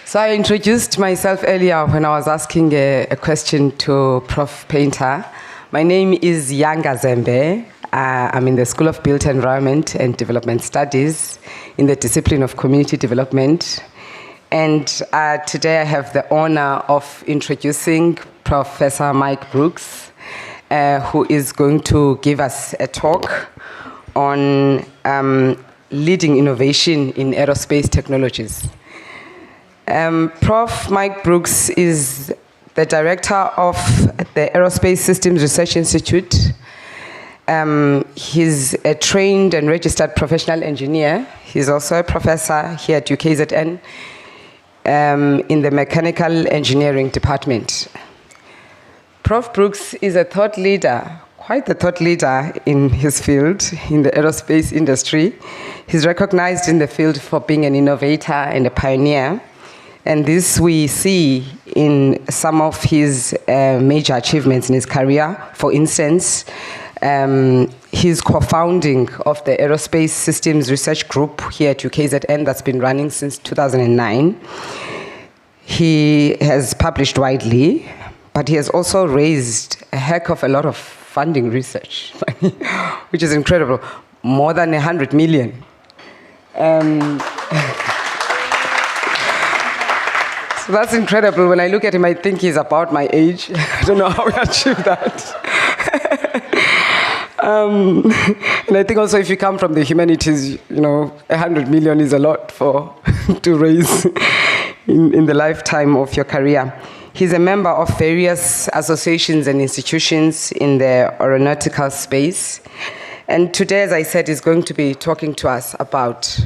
So I introduced myself earlier when I was asking a question to Prof. Painter. My name is Yanga Zembe. I'm in the School of Built Environment and Development Studies in the discipline of Community Development. And today I have the honor of introducing Professor Mike Brooks, who is going to give us a talk on leading innovation in aerospace technologies. Prof. Mike Brooks is the director of the Aerospace Systems Research Institute. He's a trained and registered professional engineer. He's also a professor here at UKZN in the Mechanical Engineering Department. Prof. Brooks is a thought leader, quite the thought leader in his field, in the aerospace industry. He's recognized in the field for being an innovator and a pioneer. And this we see in some of his major achievements in his career. For instance, his co-founding of the Aerospace Systems Research Group here at UKZN that's been running since 2009. He has published widely, but he has also raised a heck of a lot of funding research, which is incredible, more than 100 million. So that's incredible. When I look at him, I think he's about my age. I don't know how he achieved that. And I think also if you come from the humanities, 100 million is a lot to raise in the lifetime of your career. He's a member of various associations and institutions in the aeronautical space. And today, as I said, he's going to be talking to us about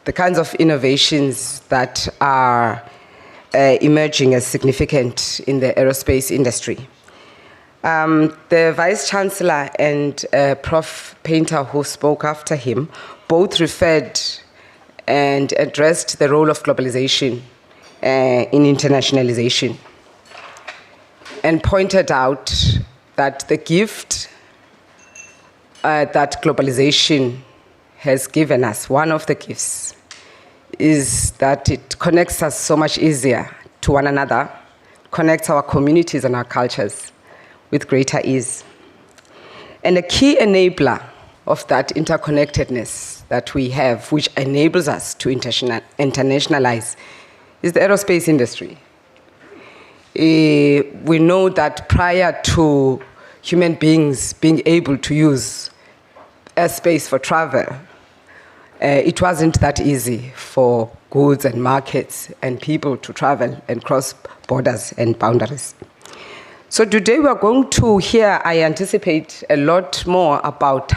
the kinds of innovations that are emerging as significant in the aerospace industry. The Vice Chancellor and Prof. Painter, who spoke after him, both referred and addressed the role of globalization in internationalization, and pointed out that the gift that globalization has given us, one of the gifts, is that it connects us so much easier to one another, connects our communities and our cultures with greater ease. And a key enabler of that interconnectedness that we have, which enables us to internationalize, is the aerospace industry. We know that prior to human beings being able to use airspace for travel, it wasn't that easy for goods and markets and people to travel and cross borders and boundaries. So today we are going to hear, I anticipate, a lot more about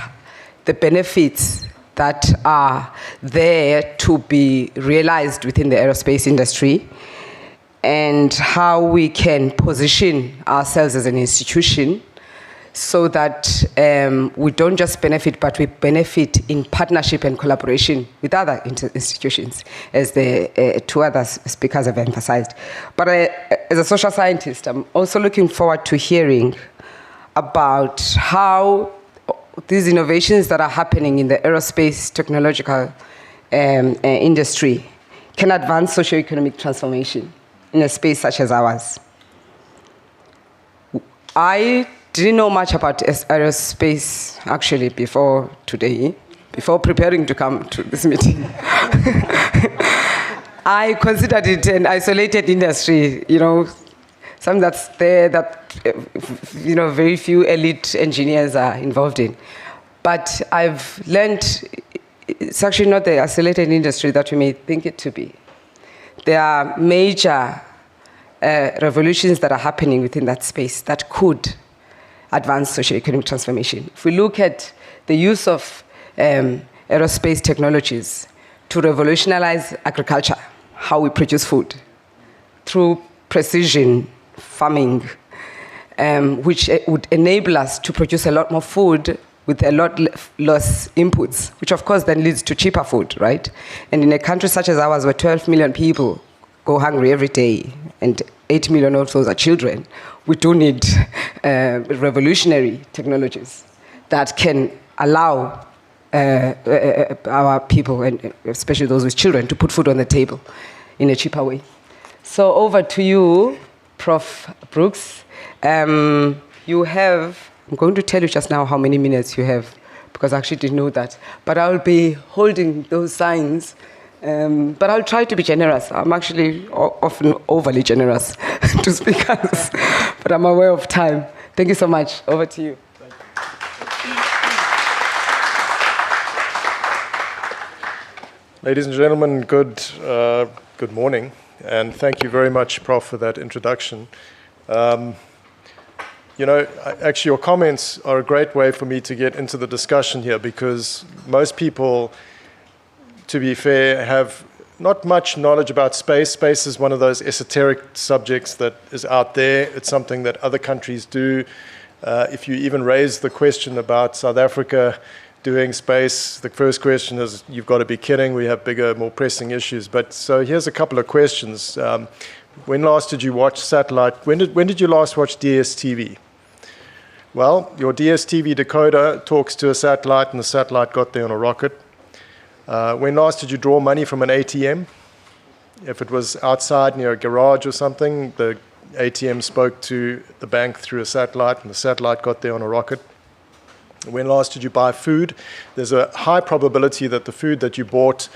the benefits that are there to be realized within the aerospace industry and how we can position ourselves as an institution so that we don't just benefit, but we benefit in partnership and collaboration with other institutions, as the two other speakers have emphasized. But as a social scientist, I'm also looking forward to hearing about how these innovations that are happening in the aerospace technological industry can advance socio-economic transformation in a space such as ours. I didn't know much about aerospace, actually, before today, before preparing to come to this meeting. I considered it an isolated industry, something that's there that, very few elite engineers are involved in. But I've learned it's actually not the isolated industry that we may think it to be. There are major revolutions that are happening within that space that could advance socio-economic transformation. If we look at the use of aerospace technologies to revolutionize agriculture, how we produce food, through precision farming, which would enable us to produce a lot more food with a lot less inputs, which of course then leads to cheaper food, right? And in a country such as ours, where 12 million people go hungry every day, and 8 million of those are children, we do need revolutionary technologies that can allow our people, and especially those with children, to put food on the table in a cheaper way. So over to you, Prof. Brooks. You have, I'm going to tell you just now how many minutes you have, because I actually didn't know that. But I'll be holding those signs, but I'll try to be generous. I'm actually often overly generous to speakers, but I'm aware of time. Thank you so much. Over to you. Ladies and gentlemen, good morning, and thank you very much, Prof, for that introduction. You know, actually your comments are a great way for me to get into the discussion here, because most people, to be fair, have not much knowledge about space. Space is one of those esoteric subjects that is out there. It's something that other countries do. If you even raise the question about South Africa doing space, the first question is, you've got to be kidding, we have bigger, more pressing issues. But so here's a couple of questions. When last did you watch satellite? When did you last watch DSTV? Well, your DSTV decoder talks to a satellite, and the satellite got there on a rocket. When last did you draw money from an ATM? If it was outside near a garage or something, the ATM spoke to the bank through a satellite, and the satellite got there on a rocket. When last did you buy food? There's a high probability that the food that you bought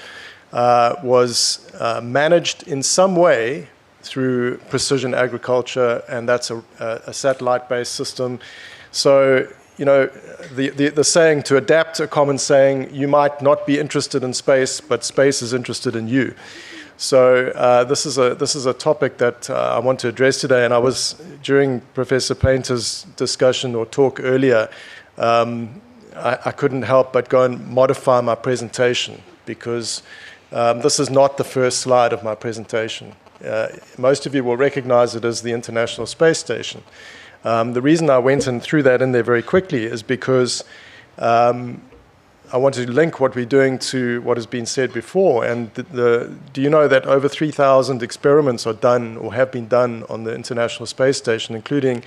was managed in some way through precision agriculture, and that's a satellite-based system. So, you know, the saying, to adapt a common saying, you might not be interested in space, but space is interested in you. So this is a topic that I want to address today, and I was, during Professor Painter's discussion or talk earlier, I couldn't help but go and modify my presentation, because this is not the first slide of my presentation. Most of you will recognize it as the International Space Station. The reason I went and threw that in there very quickly is because I want to link what we're doing to what has been said before. And do you know that over 3,000 experiments are done or have been done on the International Space Station, including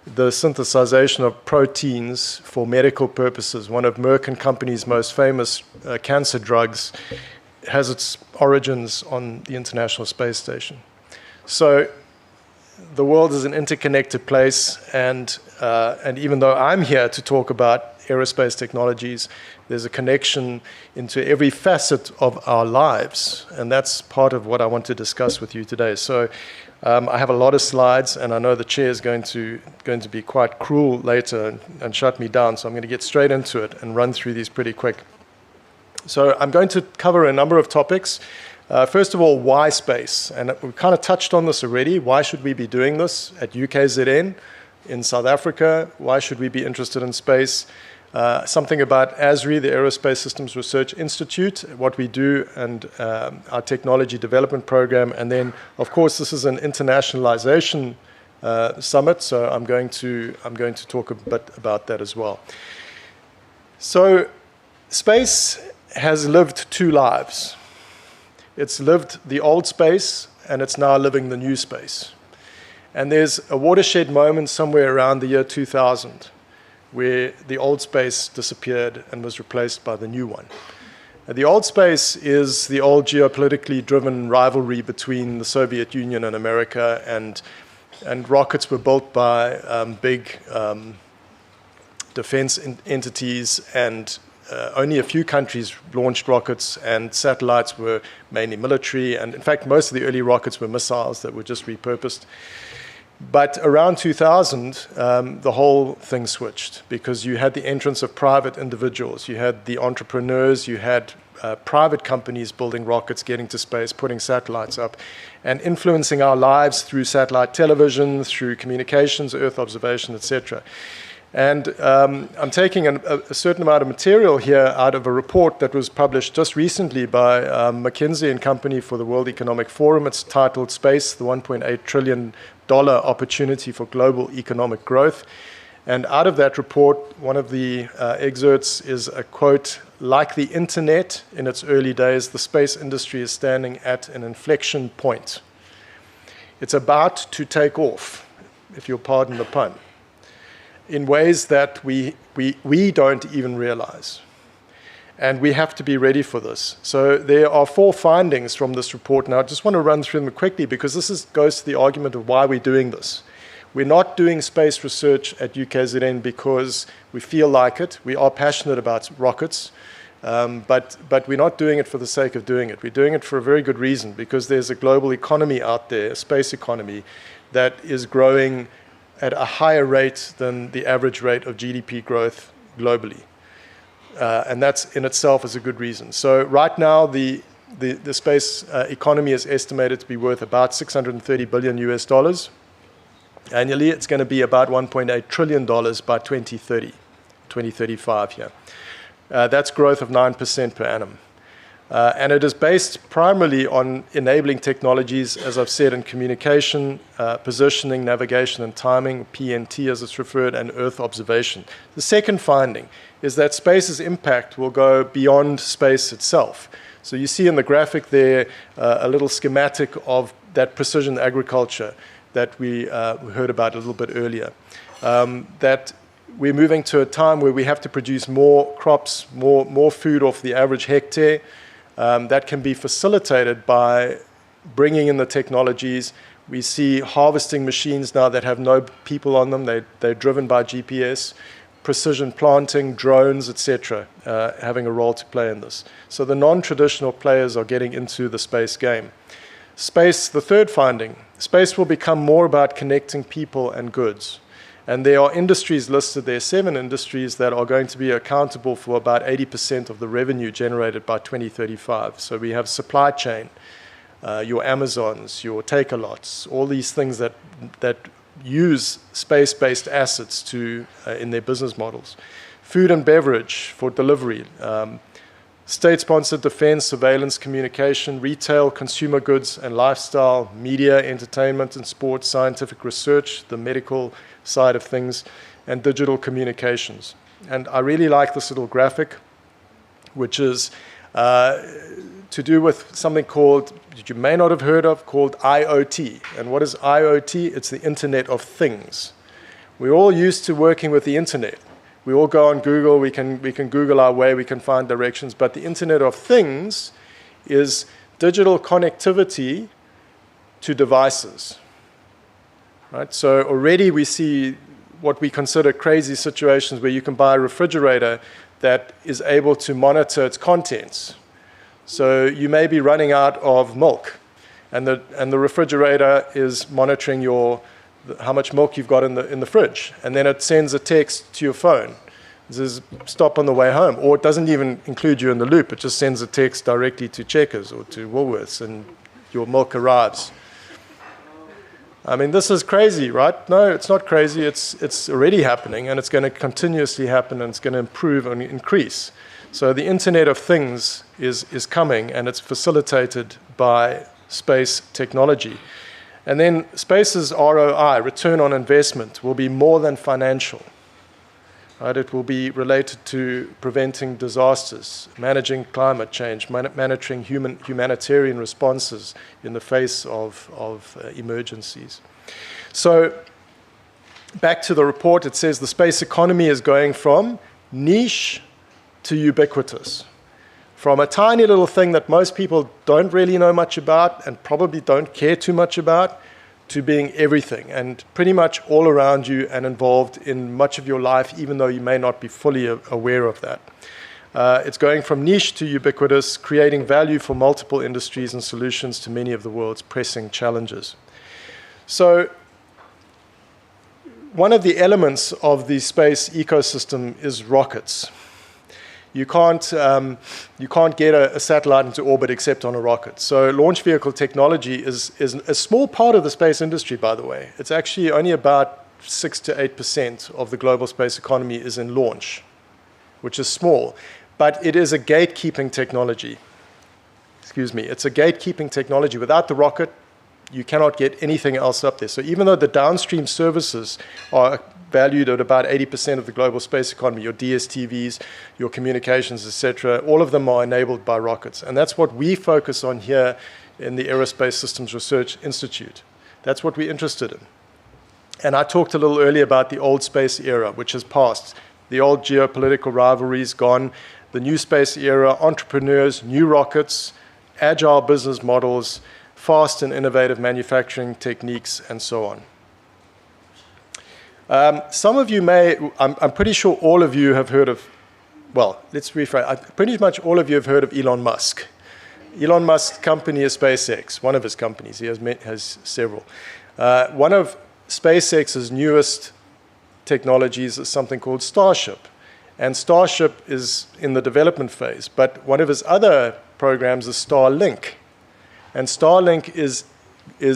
the synthesization of proteins for medical purposes? One of Merck & Company's most famous cancer drugs has its origins on the International Space Station. So the world is an interconnected place, and even though I'm here to talk about aerospace technologies, there's a connection into every facet of our lives, and that's part of what I want to discuss with you today. So I have a lot of slides, and I know the chair is going to be quite cruel later and shut me down, so I'm going to get straight into it and run through these pretty quick. So I'm going to cover a number of topics. First of all, why space? And we kind of touched on this already. Why should we be doing this at UKZN in South Africa? Why should we be interested in space? Something about ASRI, the Aerospace Systems Research Institute, what we do, and our technology development program. And then, of course, this is an internationalization summit, so I'm going to talk a bit about that as well. So space has lived two lives. It's lived the old space, and it's now living the new space. And there's a watershed moment somewhere around the year 2000 where the old space disappeared and was replaced by the new one. And the old space is the old geopolitically driven rivalry between the Soviet Union and America, and rockets were built by big defense entities, and only a few countries launched rockets, and satellites were mainly military, and in fact most of the early rockets were missiles that were just repurposed. But around 2000, the whole thing switched, because you had the entrance of private individuals, you had the entrepreneurs, you had private companies building rockets, getting to space, putting satellites up, and influencing our lives through satellite television, through communications, Earth observation, etc. And I'm taking a certain amount of material here out of a report that was published just recently by McKinsey & Company for the World Economic Forum. It's titled Space, the $1.8 trillion Opportunity for Global Economic Growth. And out of that report, one of the excerpts is a quote, "Like the internet in its early days, the space industry is standing at an inflection point. It's about to take off, if you'll pardon the pun, in ways that we don't even realize. And we have to be ready for this. So there are 4 findings from this report. Now, I just want to run through them quickly because this goes to the argument of why we're doing this. We're not doing space research at UKZN because we feel like it. We are passionate about rockets, but we're not doing it for the sake of doing it. We're doing it for a very good reason, because there's a global economy out there, a space economy, that is growing at a higher rate than the average rate of GDP growth globally. And that's in itself is a good reason. So right now, the space economy is estimated to be worth about $630 billion US dollars. Annually, it's going to be about $1.8 trillion by 2035 here. That's growth of 9% per annum. And it is based primarily on enabling technologies, as I've said, in communication, positioning, navigation, and timing, PNT as it's referred, and Earth observation. The second finding is that space's impact will go beyond space itself. So you see in the graphic there a little schematic of that precision agriculture that we heard about a little bit earlier. That we're moving to a time where we have to produce more crops, more food off the average hectare. That can be facilitated by bringing in the technologies. We see harvesting machines now that have no people on them. They're driven by GPS, precision planting, drones, etc., having a role to play in this. So the non-traditional players are getting into the space game. Space, the third finding, space will become more about connecting people and goods. And there are industries listed there, 7 industries that are going to be accountable for about 80% of the revenue generated by 2035. So we have supply chain, your Amazons, your Take-A-Lots, all these things that use space-based assets to in their business models. Food and beverage for delivery, state-sponsored defense, surveillance, communication, retail, consumer goods and lifestyle, media, entertainment and sports, scientific research, the medical side of things, and digital communications. And I really like this little graphic, which is to do with something called, that you may not have heard of, called IoT. And what is IoT? It's the Internet of Things. We're all used to working with the Internet. We all go on Google, we can Google our way, we can find directions, but the Internet of Things is digital connectivity to devices. Right? So already we see what we consider crazy situations where you can buy a refrigerator that is able to monitor its contents. So you may be running out of milk, and the refrigerator is monitoring how much milk you've got in the fridge, and then it sends a text to your phone. It says, stop on the way home, or it doesn't even include you in the loop. It just sends a text directly to Checkers or to Woolworths, and your milk arrives. I mean, this is crazy, right? No, it's not crazy. It's already happening, and it's going to continuously happen, and it's going to improve and increase. So the Internet of Things is coming, and it's facilitated by space technology. And then space's ROI, return on investment, will be more than financial. Right? It will be related to preventing disasters, managing climate change, managing humanitarian responses in the face of emergencies. So back to the report, it says the space economy is going from niche to ubiquitous. From a tiny little thing that most people don't really know much about and probably don't care too much about, to being everything and pretty much all around you and involved in much of your life, even though you may not be fully aware of that. It's going from niche to ubiquitous, creating value for multiple industries and solutions to many of the world's pressing challenges. So one of the elements of the space ecosystem is rockets. You can't get a satellite into orbit except on a rocket. So launch vehicle technology is a small part of the space industry, by the way. It's actually only about 6 to 8% of the global space economy is in launch, which is small. But it is a gatekeeping technology. Excuse me. It's a gatekeeping technology. Without the rocket, you cannot get anything else up there. So even though the downstream services are valued at about 80% of the global space economy, your DSTVs, your communications, etc., all of them are enabled by rockets. And that's what we focus on here in the Aerospace Systems Research Institute. That's what we're interested in. And I talked a little earlier about the old space era, which has passed. The old geopolitical rivalries gone. the new space era, entrepreneurs, new rockets, agile business models, fast and innovative manufacturing techniques, and so on. Some of you may, I'm pretty sure all of you have heard of, well, let's rephrase, pretty much all of you have heard of Elon Musk. Elon Musk's company is SpaceX, one of his companies. He has several. One of SpaceX's newest technologies is something called Starship. And Starship is in the development phase, but one of his other programs is Starlink. And Starlink is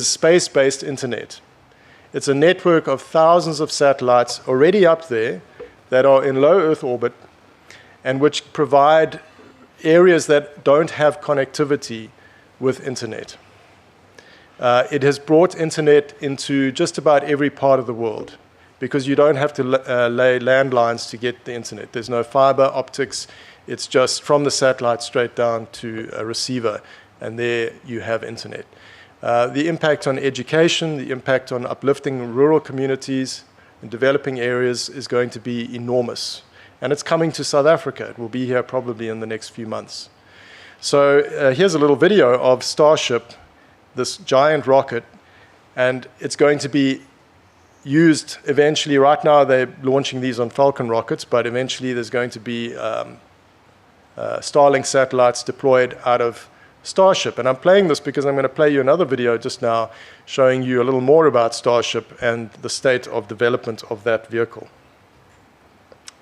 space-based internet. It's a network of thousands of satellites already up there that are in low Earth orbit and which provide areas that don't have connectivity with internet. It has brought internet into just about every part of the world because you don't have to lay landlines to get the internet. There's no fiber optics. It's just from the satellite straight down to a receiver, and there you have internet. The impact on education, the impact on uplifting rural communities and developing areas is going to be enormous. And it's coming to South Africa. It will be here probably in the next few months. So here's a little video of Starship, this giant rocket, and it's going to be used eventually. Right now they're launching these on Falcon rockets, but eventually there's going to be Starlink satellites deployed out of Starship. And I'm playing this because I'm going to play you another video just now showing you a little more about Starship and the state of development of that vehicle.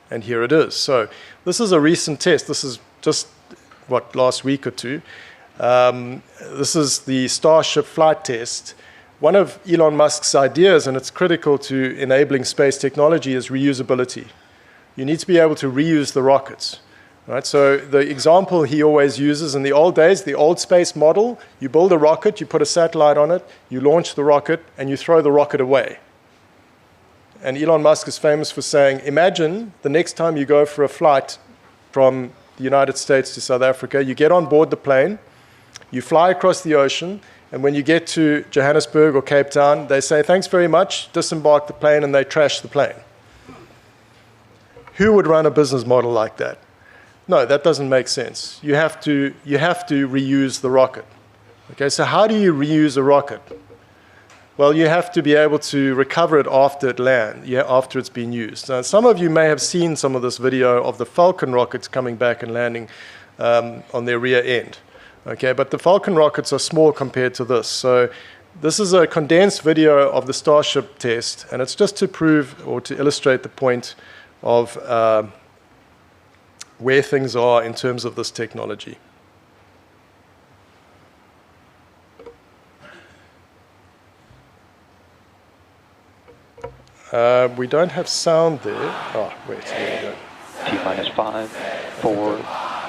And here it is. So this is a recent test. This is just, what, last week or two. This is the Starship flight test. One of Elon Musk's ideas, and it's critical to enabling space technology, is reusability. You need to be able to reuse the rockets. Right, so the example he always uses in the old days, the old space model, you build a rocket, you put a satellite on it, you launch the rocket, and you throw the rocket away. And Elon Musk is famous for saying, imagine the next time you go for a flight from the United States to South Africa, you get on board the plane, you fly across the ocean, and when you get to Johannesburg or Cape Town, they say, thanks very much, disembark the plane, and they trash the plane. Who would run a business model like that? No, that doesn't make sense. You have to reuse the rocket. Okay, so how do you reuse a rocket? Well, you have to be able to recover it after it lands, after it's been used. Now, some of you may have seen some of this video of the Falcon rockets coming back and landing on their rear end. Okay, but the Falcon rockets are small compared to this. So this is a condensed video of the Starship test, and it's just to prove or to illustrate the point of where things are in terms of this technology. We don't have sound there. Oh, wait, there we go. T-minus 5, 4,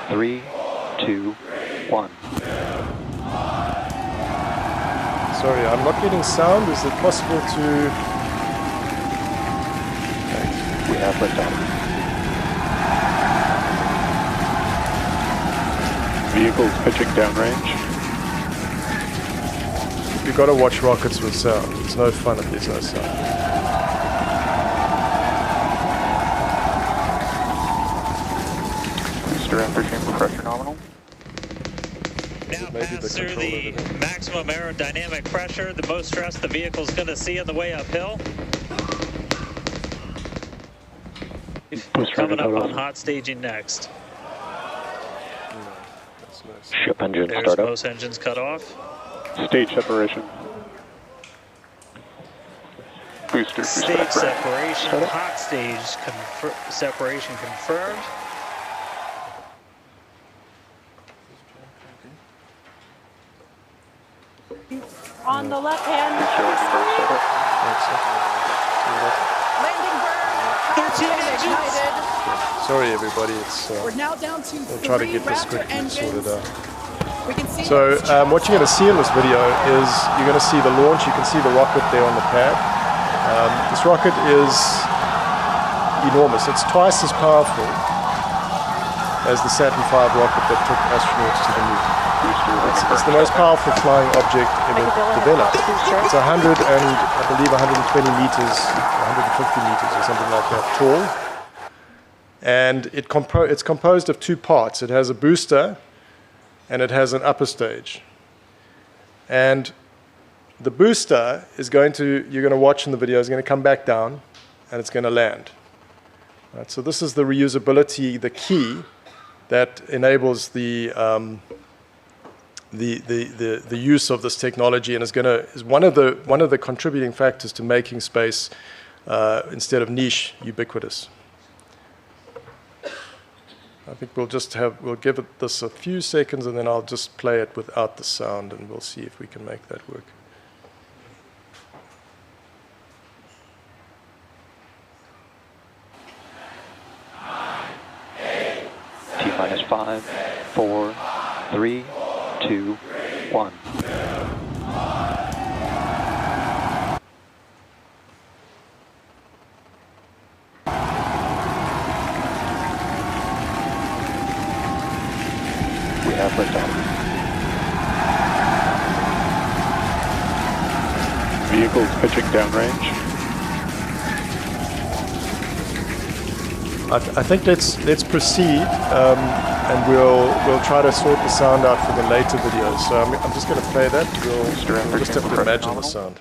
3, 2, 1. Sorry, I'm not getting sound. Is it possible to... We have liftoff. Vehicles pitching downrange. You've got to watch rockets with sound. It's no fun if there's no sound. Booster after chamber pressure nominal. Now pass through the maximum aerodynamic pressure, the most stress the vehicle's going to see on the way uphill. Coming up on hot staging next. Ship engine There's startup. most engines cut off. Stage separation. Booster Stage separation, hot stage separation confirmed. On the left hand, landing burn, 13 engines. ignited. Sorry, everybody. It's. We're now down to We'll try to get this Raptor quickly engines. sorted out. We can see So what you're going to see in this video is you're going to see the launch. You can see the rocket there on the pad. This rocket is enormous. It's twice as powerful as the Saturn V rocket that took astronauts to the moon. It's the most powerful flying object ever developed. It's 100 and I believe 120 meters, 150 meters or something like that tall. And it's composed of two parts. It has a booster and it has an upper stage. And the booster is you're going to watch in the video, is going to come back down and it's going to land. Right, so this is the reusability, the key that enables the use of this technology, and is one of the contributing factors to making space instead of niche ubiquitous. I think we'll give this a few seconds, and then I'll just play it without the sound, and we'll see if we can make that work. T-minus 5, 4, 3, 2, 1. We have liftoff. Vehicles pitching downrange. I think let's proceed, and we'll try to sort the sound out for the later videos. So I'm just going to play that. We'll just have to imagine the sound.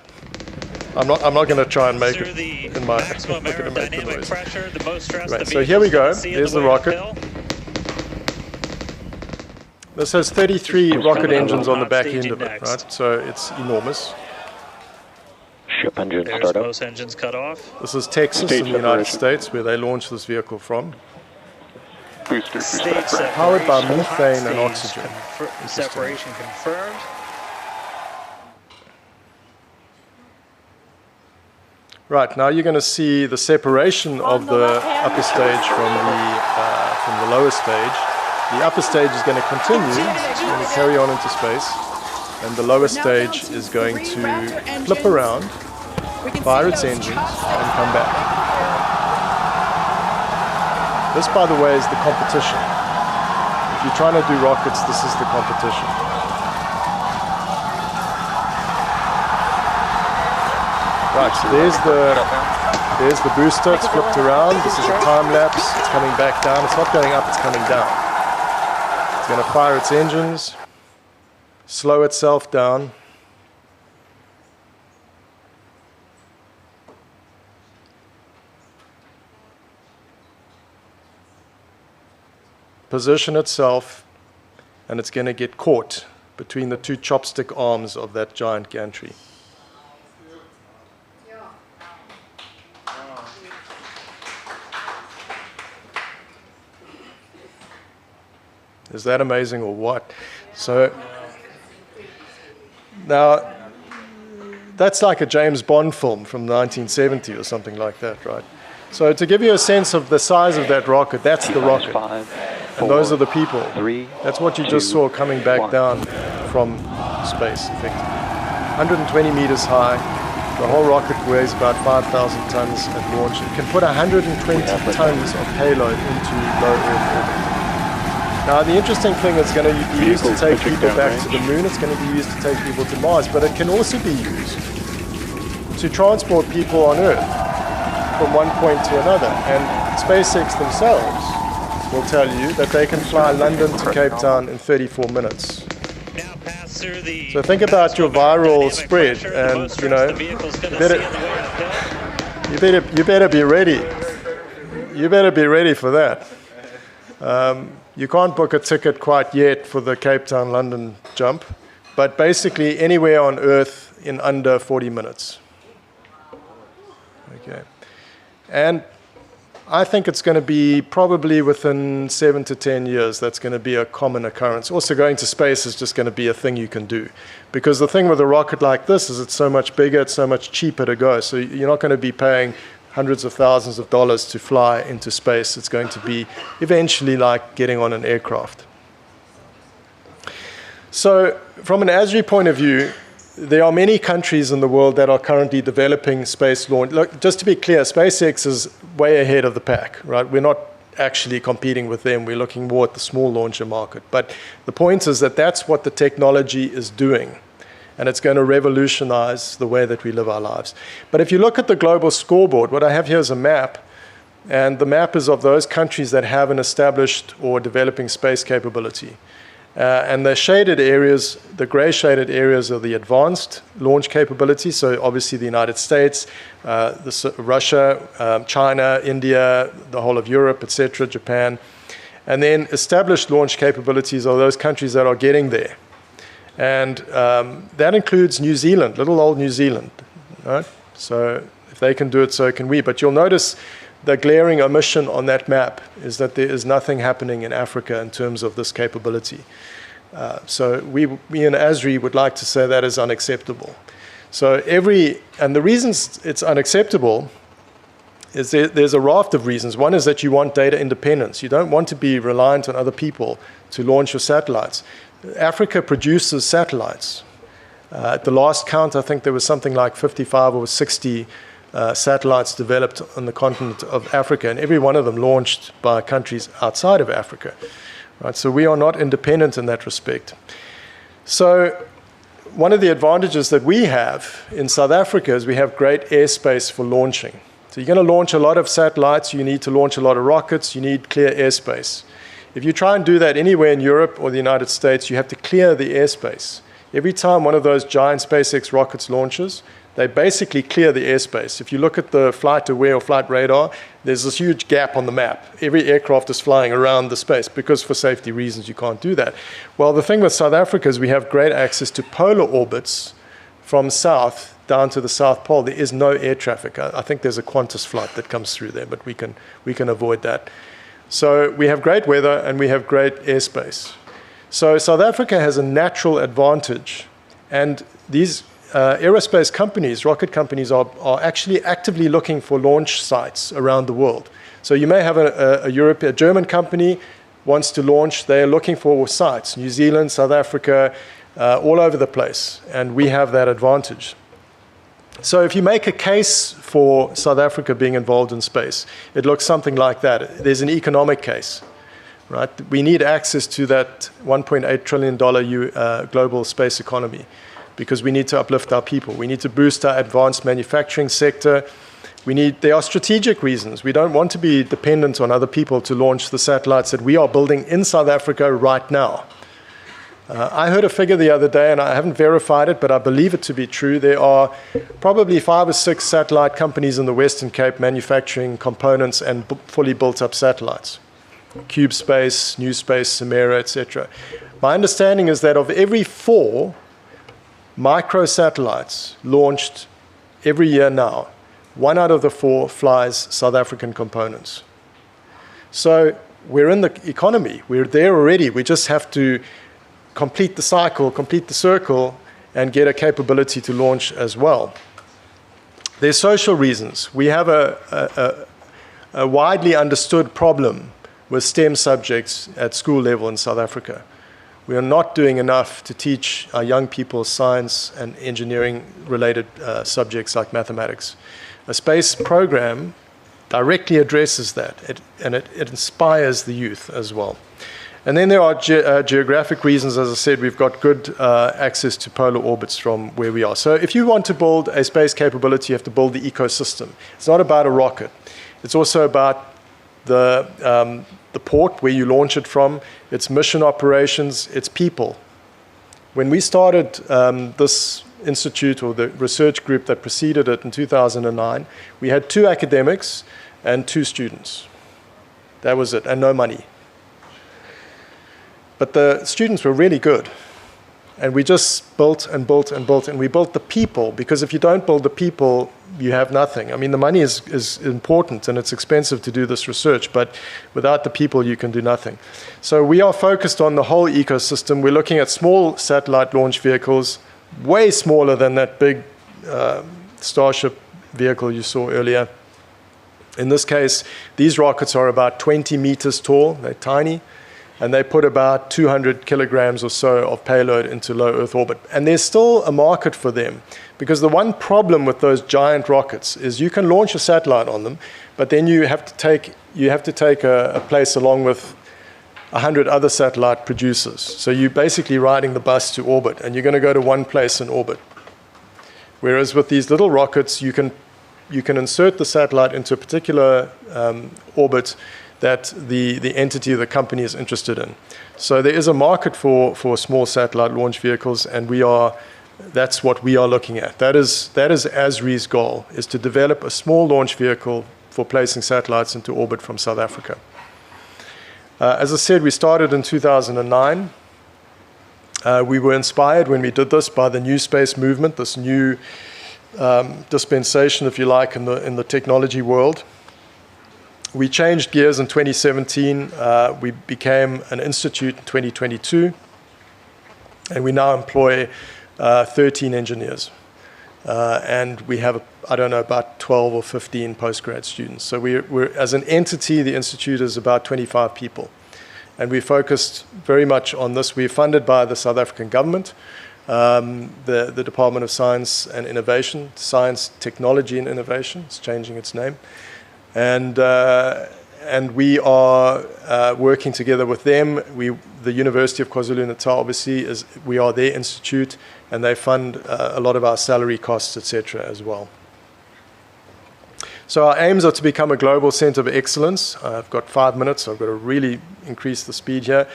I'm not going to try and make it in my. Maximum aerodynamic pressure, the most stress. Right. So here we go. There's the rocket. This has 33 rocket engines on the back end of it, right? So it's enormous. Ship engine There's startup. most engines cut off. This is Texas in the United States, where they launched this vehicle from. Booster Stage separation. Powered by methane Hot and stage oxygen. Separation confirmed. Right, now you're going to see the separation of the upper stage from the lower stage. The upper stage is going to continue, it's going to carry on into space, and the lower stage is going to flip around, fire its engines, and come back. This, by the way, is the competition. If you're trying to do rockets, this is the competition. Right, so there's the booster, it's flipped around, this is a time lapse, it's coming back down, it's not going up, it's coming down. It's going to fire its engines, slow itself down. Position itself, and it's going to get caught between the two chopstick arms of that giant gantry. Is that amazing or what? So now that's like a James Bond film from 1970 or something like that, right? So to give you a sense of the size of that rocket, that's the rocket. 5, 4, And those are the people. 3, That's what you just saw coming back 1. down from space, effectively. 120 meters high. The whole rocket weighs about 5,000 tons at launch. It can put 120 tons of payload into low Earth orbit. Now, the interesting thing is going to be used to take people back to the moon. It's going to be used to take people to Mars, but it can also be used to transport people on Earth from one point to another. And SpaceX themselves will tell you that they can fly London to Cape Town in 34 minutes. Now pass through the So think about your viral spread, pressure, the and most you stress know, the vehicle's gonna you better- see in the way uphill. you better be ready. You better be ready for that. You can't book a ticket quite yet for the Cape Town London jump, but basically anywhere on Earth in under 40 minutes. Okay. And I think it's going to be probably within 7 to 10 years that's going to be a common occurrence. Also, going to space is just going to be a thing you can do. Because the thing with a rocket like this is it's so much bigger, it's so much cheaper to go. So you're not going to be paying hundreds of thousands of dollars to fly into space. It's going to be eventually like getting on an aircraft. So from an ASRI point of view, there are many countries in the world that are currently developing space launch. Look, just to be clear, SpaceX is way ahead of the pack, right? We're not actually competing with them. We're looking more at the small launcher market. But the point is that that's what the technology is doing. And it's going to revolutionize the way that we live our lives. But if you look at the global scoreboard, what I have here is a map And the map is of those countries that have an established or developing space capability. And the shaded areas, the gray shaded areas are the advanced launch capability. So obviously the United States, Russia, China, India, the whole of Europe, etc., Japan. And then established launch capabilities are those countries that are getting there. And that includes New Zealand, little old New Zealand. Right? So if they can do it, so can we. But you'll notice the glaring omission on that map is that there is nothing happening in Africa in terms of this capability. So we in ASRI would like to say that is unacceptable. So and the reasons it's unacceptable is there's a raft of reasons. One is that you want data independence. You don't want to be reliant on other people to launch your satellites. Africa produces satellites. At the last count, I think there was something like 55 or 60 satellites developed on the continent of Africa, and every one of them launched by countries outside of Africa. Right? So we are not independent in that respect. So one of the advantages that we have in South Africa is we have great airspace for launching. So you're going to launch a lot of satellites, you need to launch a lot of rockets, you need clear airspace. If you try and do that anywhere in Europe or the United States, you have to clear the airspace. Every time one of those giant SpaceX rockets launches, they basically clear the airspace. If you look at the flight aware or flight radar, there's this huge gap on the map. Every aircraft is flying around the space because for safety reasons you can't do that. Well, the thing with South Africa is we have great access to polar orbits from south down to the South Pole. There is no air traffic. I think there's a Qantas flight that comes through there, but we can avoid that. So we have great weather and we have great airspace. So South Africa has a natural advantage, and these aerospace companies, rocket companies, are actually actively looking for launch sites around the world. So you may have a German company wants to launch, they are looking for sites, New Zealand, South Africa, all over the place, and we have that advantage. So if you make a case for South Africa being involved in space, it looks something like that. There's an economic case, right? We need access to that $1.8 trillion global space economy because we need to uplift our people. We need to boost our advanced manufacturing sector. There are strategic reasons. We don't want to be dependent on other people to launch the satellites that we are building in South Africa right now. I heard a figure the other day, and I haven't verified it, but I believe it to be true. There are probably 5 or 6 satellite companies in the Western Cape manufacturing components and fully built-up satellites. CubeSpace, NewSpace, Samara, etc. My understanding is that of every 4 microsatellites launched every year now, 1 out of the 4 flies South African components. So we're in the economy. We're there already. We just have to complete the cycle, complete the circle, and get a capability to launch as well. There's social reasons. We have a widely understood problem with STEM subjects at school level in South Africa. We are not doing enough to teach our young people science and engineering-related subjects like mathematics. A space program directly addresses that, and it inspires the youth as well. And then there are geographic reasons. As I said, we've got good access to polar orbits from where we are. So if you want to build a space capability, you have to build the ecosystem. It's not about a rocket. It's also about the port where you launch it from, its mission operations, its people. When we started this institute, or the research group that preceded it in 2009, we had 2 academics and 2 students. That was it, and no money. But the students were really good. And we just built and built and built, and we built the people, because if you don't build the people, you have nothing. I mean, the money is important, and it's expensive to do this research, but without the people, you can do nothing. So we are focused on the whole ecosystem. We're looking at small satellite launch vehicles, way smaller than that big Starship vehicle you saw earlier. In this case, these rockets are about 20 meters tall. They're tiny. And they put about 200 kilograms or so of payload into low Earth orbit. And there's still a market for them, because the one problem with those giant rockets is you can launch a satellite on them, but then you have to take a place along with 100 other satellite producers. So you're basically riding the bus to orbit, and you're going to go to one place in orbit. Whereas with these little rockets, you can you can insert the satellite into a particular orbit that the entity or the company is interested in. So there is a market for small satellite launch vehicles, and that's what we are looking at. That is ASRI's goal, is to develop a small launch vehicle for placing satellites into orbit from South Africa. As I said, we started in 2009. We were inspired when we did this by the new space movement, this new dispensation, if you like, in the technology world. We changed gears in 2017. We became an institute in 2022, and we now employ 13 engineers. And we have, I don't know, about 12 or 15 postgrad students. So we're as an entity, the institute is about 25 people. And we focused very much on this. We're funded by the South African government, the Department of Science and Innovation, Science, Technology and Innovation. It's changing its name. And we are working together with them. The University of KwaZulu-Natal, obviously, we are their institute, and they fund a lot of our salary costs, etc., as well. So our aims are to become a global center of excellence. I've got 5 minutes, so I've got to really increase the speed here.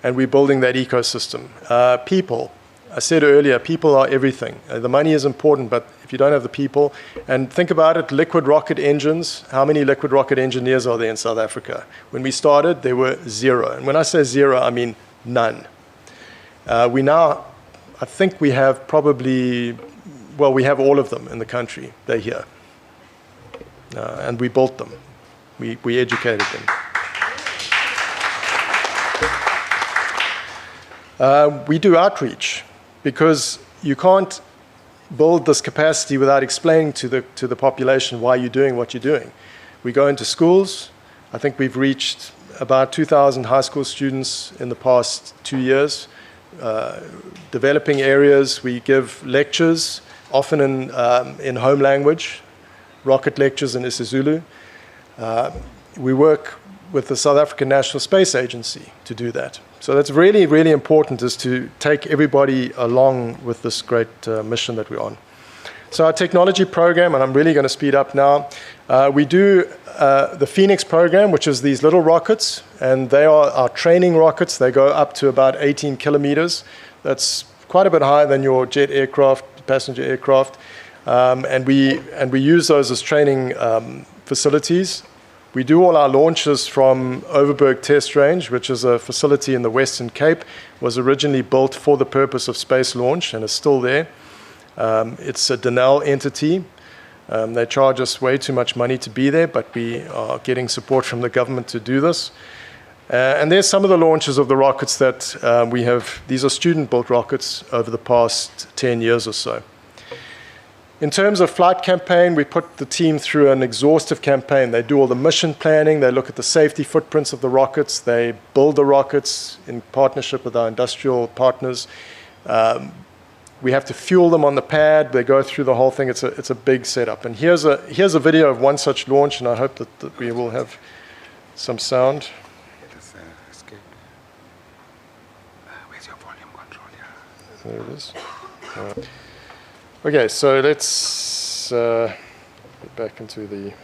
And we're building that ecosystem. People. I said earlier, people are everything. The money is important, but if you don't have the people, and think about it, liquid rocket engines, how many liquid rocket engineers are there in South Africa? When we started, there were 0. And when I say 0, I mean none. I think we have probably, well, we have all of them in the country. They're here. And we built them. We educated them. We do outreach, because you can't build this capacity without explaining to the population why you're doing what you're doing. We go into schools. I think we've reached about 2,000 high school students in the past 2 years, developing areas. We give lectures, often in home language, rocket lectures in isiZulu. We work with the South African National Space Agency to do that. So that's really, really important, is to take everybody along with this great mission that we're on. So our technology program, and I'm really going to speed up now, we do the Phoenix program, which is these little rockets, and they are our training rockets. They go up to about 18 kilometers. That's quite a bit higher than your jet aircraft, passenger aircraft. And we use those as training facilities. We do all our launches from Overberg Test Range, which is a facility in the Western Cape, was originally built for the purpose of space launch and is still there. It's a Denel entity. They charge us way too much money to be there, but we are getting support from the government to do this. And there's some of the launches of the rockets that we have. These are student-built rockets over the past 10 years or so. In terms of flight campaign, we put the team through an exhaustive campaign. They do all the mission planning. They look at the safety footprints of the rockets. They build the rockets in partnership with our industrial partners. We have to fuel them on the pad. They go through the whole thing. It's a big setup. And here's a video of one such launch, and I hope that we will have some sound. Where's your volume control? There it is. Okay, so let's get back into the...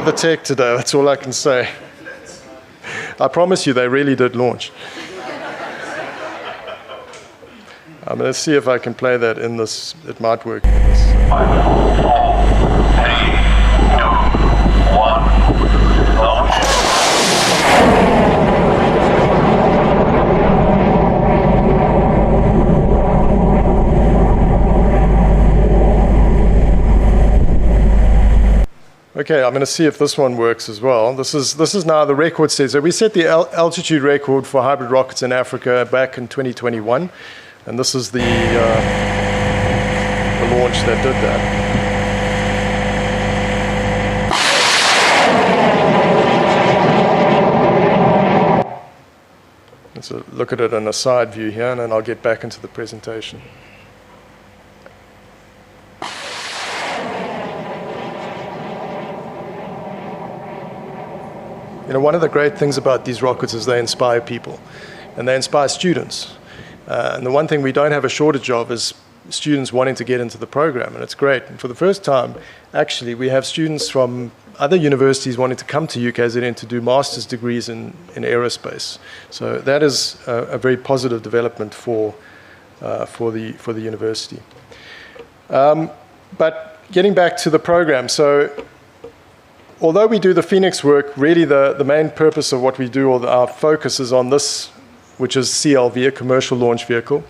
the tech today, that's all I can say. I promise you they really did launch. I'm going to see if I can play that in this. It might work in this. 5, 4, 3, 2, 1, launch. Okay, I'm going to see if this one works as well. This is now the record says. So we set the altitude record for hybrid rockets in Africa back in 2021, and this is the launch that did that. So look at it in a side view here, and then I'll get back into the presentation. You know, one of the great things about these rockets is they inspire people, and they inspire students. And the one thing we don't have a shortage of is students wanting to get into the program, and it's great. And for the first time, actually, we have students from other universities wanting to come to UKZN to do master's degrees in aerospace. So that is a very positive development for the university. But getting back to the program, so although we do the Phoenix work, really the main purpose of what we do, or our focus is on this, which is CLV, a commercial launch vehicle.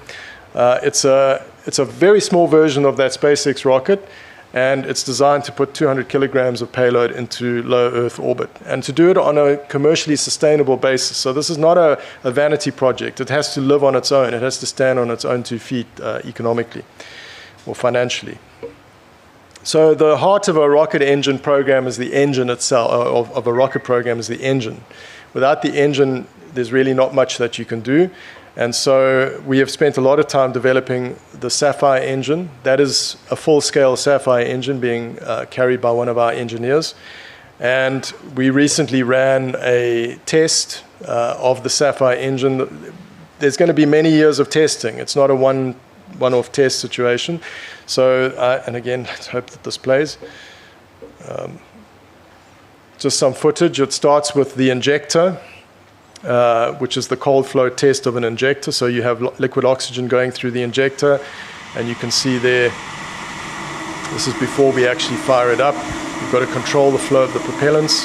It's a very small version of that SpaceX rocket, and it's designed to put 200 kilograms of payload into low Earth orbit, and to do it on a commercially sustainable basis. So this is not a vanity project. It has to live on its own. It has to stand on its own 2 feet economically or financially. So the heart of a rocket engine program is the engine itself, of a rocket program is the engine. Without the engine, there's really not much that you can do. And so we have spent a lot of time developing the Sapphire engine. That is a full-scale Sapphire engine being carried by one of our engineers. And we recently ran a test of the Sapphire engine. There's going to be many years of testing. It's not a one-off test situation. So, and again, let's hope that this plays. Just some footage. It starts with the injector, which is the cold flow test of an injector. So you have liquid oxygen going through the injector, and you can see there, this is before we actually fire it up. You've got to control the flow of the propellants,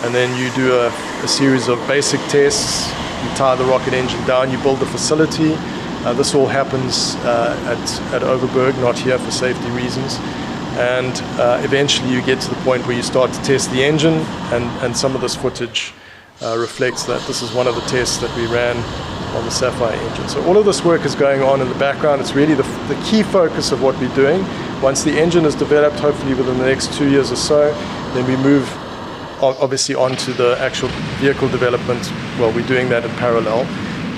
and then you do a series of basic tests. You tie the rocket engine down, you build the facility. This all happens at Overberg, not here for safety reasons. And eventually you get to the point where you start to test the engine, and some of this footage reflects that. This is one of the tests that we ran on the Sapphire engine. So all of this work is going on in the background. It's really the key focus of what we're doing. Once the engine is developed, hopefully within the next 2 years or so, then we move obviously onto the actual vehicle development. Well, we're doing that in parallel.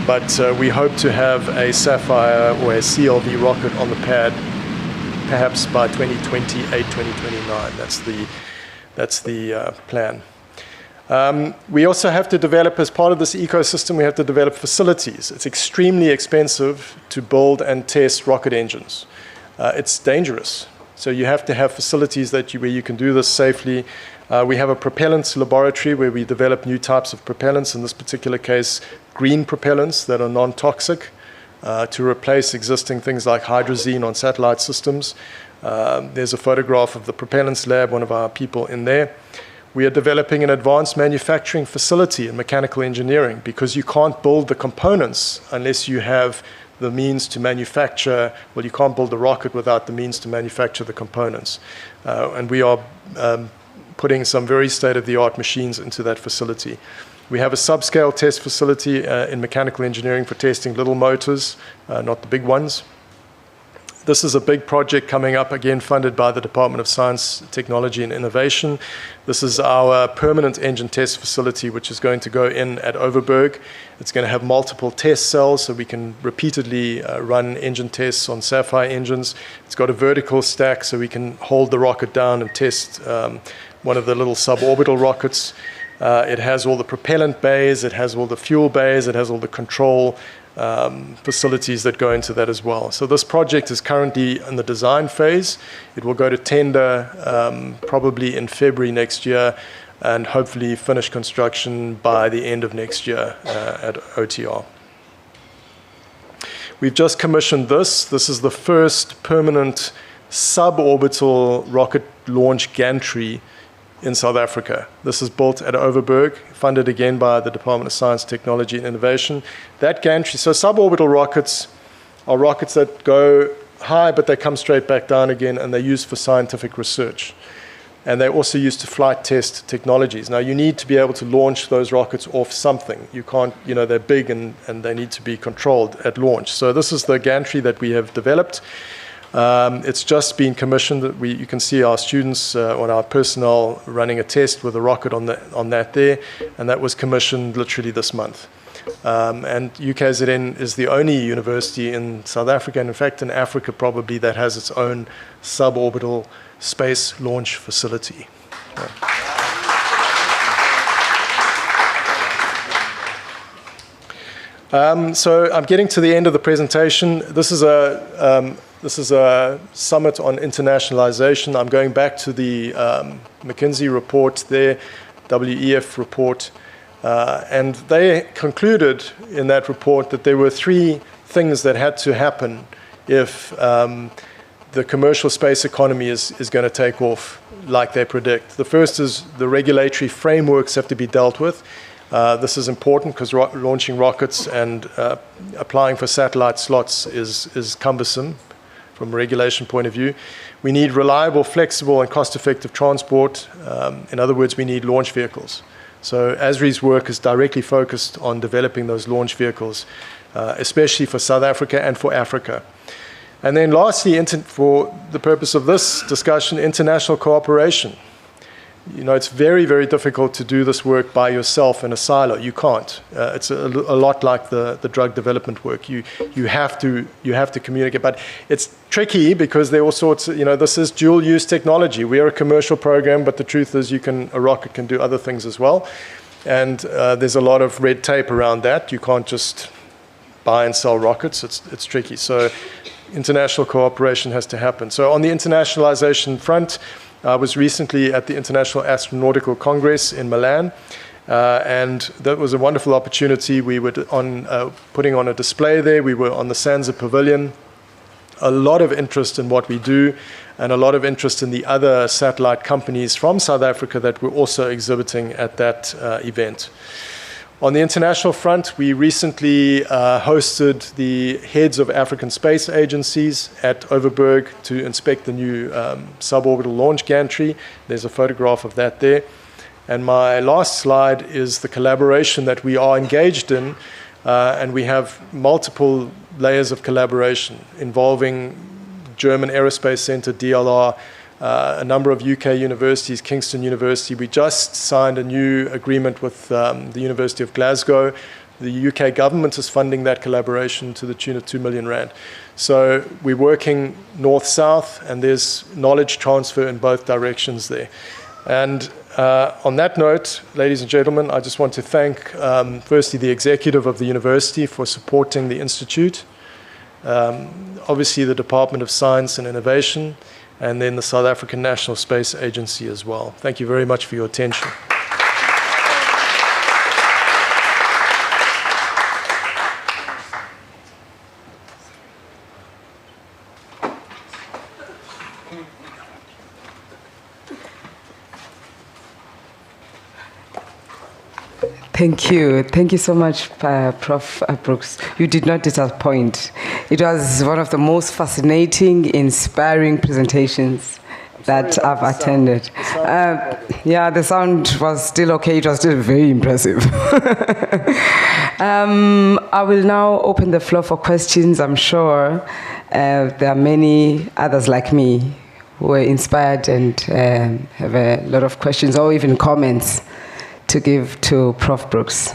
But we hope to have a Sapphire or a CLV rocket on the pad perhaps by 2028, 2029. That's the plan. We also have to develop, as part of this ecosystem, we have to develop facilities. It's extremely expensive to build and test rocket engines. It's dangerous. So you have to have facilities where you can do this safely. We have a propellants laboratory where we develop new types of propellants, in this particular case, green propellants that are non-toxic, to replace existing things like hydrazine on satellite systems. There's a photograph of the propellants lab, one of our people in there. We are developing an advanced manufacturing facility in mechanical engineering, because you can't build the components unless you have the means to manufacture. Well, you can't build a rocket without the means to manufacture the components. And we are putting some very state-of-the-art machines into that facility. We have a subscale test facility in mechanical engineering for testing little motors, not the big ones. This is a big project coming up, again funded by the Department of Science, Technology and Innovation. This is our permanent engine test facility, which is going to go in at Overberg. It's going to have multiple test cells, so we can repeatedly run engine tests on Sapphire engines. It's got a vertical stack, so we can hold the rocket down and test one of the little suborbital rockets. It has all the propellant bays, it has all the fuel bays, it has all the control facilities that go into that as well. So this project is currently in the design phase. It will go to tender probably in February next year, and hopefully finish construction by the end of next year at OTR. We've just commissioned this. This is the first permanent suborbital rocket launch gantry in South Africa. This is built at Overberg, funded again by the Department of Science, Technology and Innovation. That gantry, so suborbital rockets are rockets that go high, but they come straight back down again, and they're used for scientific research. And they're also used to flight test technologies. Now, you need to be able to launch those rockets off something. You can't, they're big and they need to be controlled at launch. So this is the gantry that we have developed. It's just been commissioned. You can see our students or our personnel running a test with a rocket on that there, and that was commissioned literally this month. And UKZN is the only university in South Africa, and in fact in Africa probably, that has its own suborbital space launch facility. So I'm getting to the end of the presentation. This is a summit on internationalization. I'm going back to the McKinsey report there, WEF report, and they concluded in that report that there were 3 things that had to happen if the commercial space economy is going to take off like they predict. The first is the regulatory frameworks have to be dealt with. This is important because launching rockets and applying for satellite slots is cumbersome from a regulation point of view. We need reliable, flexible, and cost-effective transport. In other words, we need launch vehicles. So ASRI's work is directly focused on developing those launch vehicles, especially for South Africa and for Africa. And then lastly, for the purpose of this discussion, international cooperation. You know, it's very, very difficult to do this work by yourself in a silo. You can't. It's a lot like the drug development work. You have to communicate, but it's tricky because there are all sorts. This is dual-use technology. We are a commercial program, but the truth is, a rocket can do other things as well, and there's a lot of red tape around that. You can't just buy and sell rockets. It's tricky. So, international cooperation has to happen. So, on the internationalization front, I was recently at the International Astronautical Congress in Milan, and that was a wonderful opportunity. We were putting on a display there. We were on the Sansa Pavilion. A lot of interest in what we do, and a lot of interest in the other satellite companies from South Africa that were also exhibiting at that event. On the international front, we recently hosted the heads of African space agencies at Overberg to inspect the new suborbital launch gantry. There's a photograph of that there. And my last slide is the collaboration that we are engaged in, and we have multiple layers of collaboration involving German Aerospace Center, DLR, a number of UK universities, Kingston University. We just signed a new agreement with the University of Glasgow. The UK government is funding that collaboration to the tune of 2 million rand. So we're working north-south, and there's knowledge transfer in both directions there. And on that note, ladies and gentlemen, I just want to thank, firstly, the executive of the university for supporting the institute, obviously the Department of Science and Innovation, and then the South African National Space Agency as well. Thank you very much for your attention. Thank you. Thank you so much, Prof. Brooks. You did not disappoint. It was one of the most fascinating, inspiring presentations that I've attended. Yeah, the sound was still okay. It was still very impressive. I will now open the floor for questions. I'm sure there are many others like me who are inspired and have a lot of questions or even comments to give to Prof. Brooks.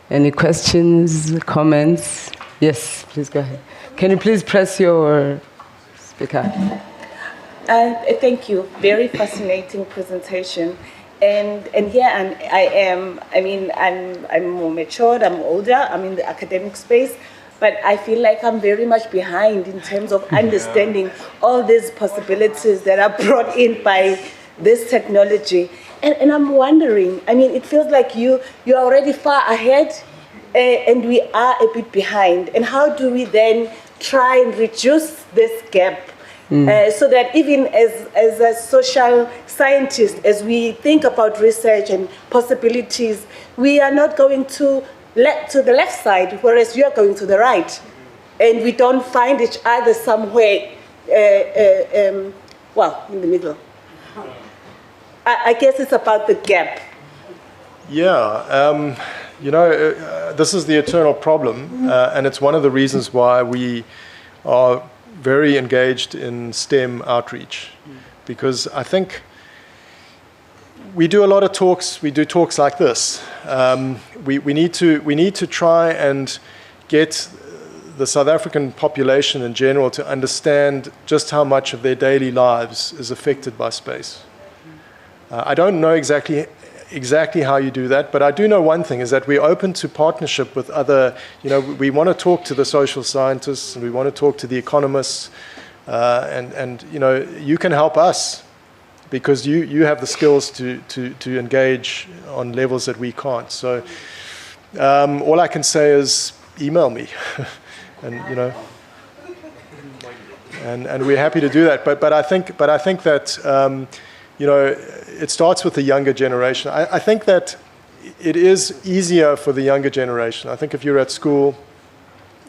Any questions, comments? Yes, please go ahead. Can you please press your speaker? Thank you. Very fascinating presentation. And here I'm more matured, I'm older, I'm in the academic space, but I feel like I'm very much behind in terms of understanding all these possibilities that are brought in by this technology. And I'm wondering, it feels like you're already far ahead and we are a bit behind. And how do we then try and reduce this gap so that even as a social scientist, as we think about research and possibilities, we are not going to the left side, whereas you're going to the right. And we don't find each other somewhere, in the middle. I guess it's about the gap. Yeah, this is the eternal problem, and it's one of the reasons why we are very engaged in STEM outreach, because I think we do a lot of talks. We do talks like this. We need to try and get the South African population in general to understand just how much of their daily lives is affected by space. I don't know exactly how you do that, but I do know one thing is that we're open to partnership with other, we want to talk to the social scientists and we want to talk to the economists, and you can help us because you have the skills to engage on levels that we can't. So all I can say is email me, and and we're happy to do that. But I think that it starts with the younger generation. I think that it is easier for the younger generation. I think if you're at school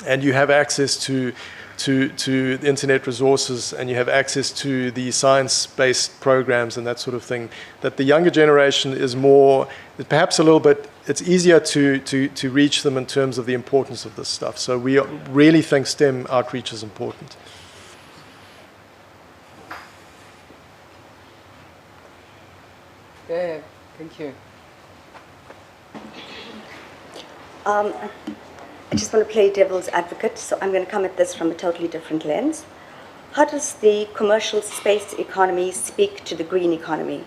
and you have access to the internet resources and you have access to the science-based programs and that sort of thing, that the younger generation is more, perhaps a little bit, it's easier to reach them in terms of the importance of this stuff. So we really think STEM outreach is important. Yeah, thank you. I just want to play devil's advocate, so I'm going to come at this from a totally different lens. How does the commercial space economy speak to the green economy?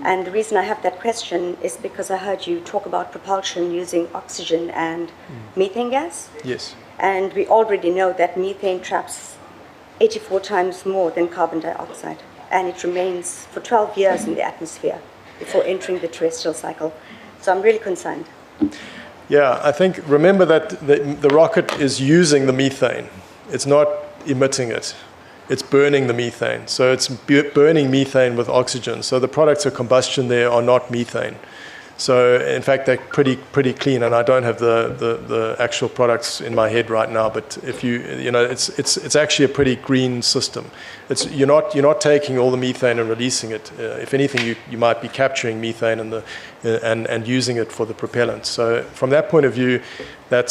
And the reason I have that question is because I heard you talk about propulsion using oxygen and methane gas. Yes. And we already know that methane traps 84 times more than carbon dioxide, and it remains for 12 years in the atmosphere before entering the terrestrial cycle. So I'm really concerned. Yeah, I think, remember that the rocket is using the methane. It's not emitting it. It's burning the methane. So it's burning methane with oxygen. So the products of combustion there are not methane. So in fact, they're pretty clean, and I don't have the actual products in my head right now. But if it's actually a pretty green system. You're not taking all the methane and releasing it. If anything, you might be capturing methane and using it for the propellant. So from that point of view, the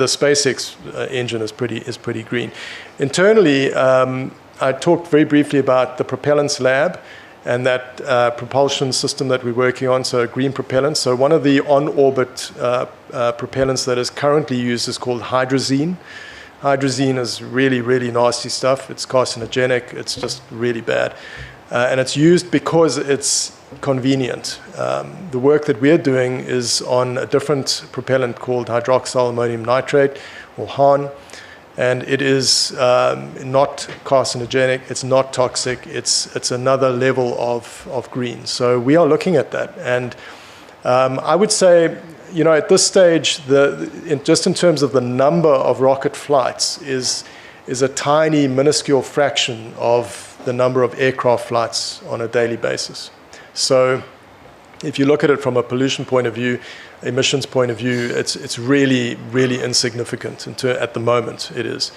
SpaceX engine is pretty green. Internally, I talked very briefly about the propellants lab and that propulsion system that we're working on, so green propellant. So one of the on-orbit propellants that is currently used is called hydrazine. Hydrazine is really, really nasty stuff. It's carcinogenic. It's just really bad. And it's used because it's convenient. The work that we're doing is on a different propellant called hydroxyl ammonium nitrate, or HAN. And it is not carcinogenic, it's not toxic, it's another level of green. So we are looking at that. And I would say, at this stage, just in terms of the number of rocket flights is a tiny, minuscule fraction of the number of aircraft flights on a daily basis. So if you look at it from a pollution point of view, emissions point of view, it's really, really insignificant at the moment. It is.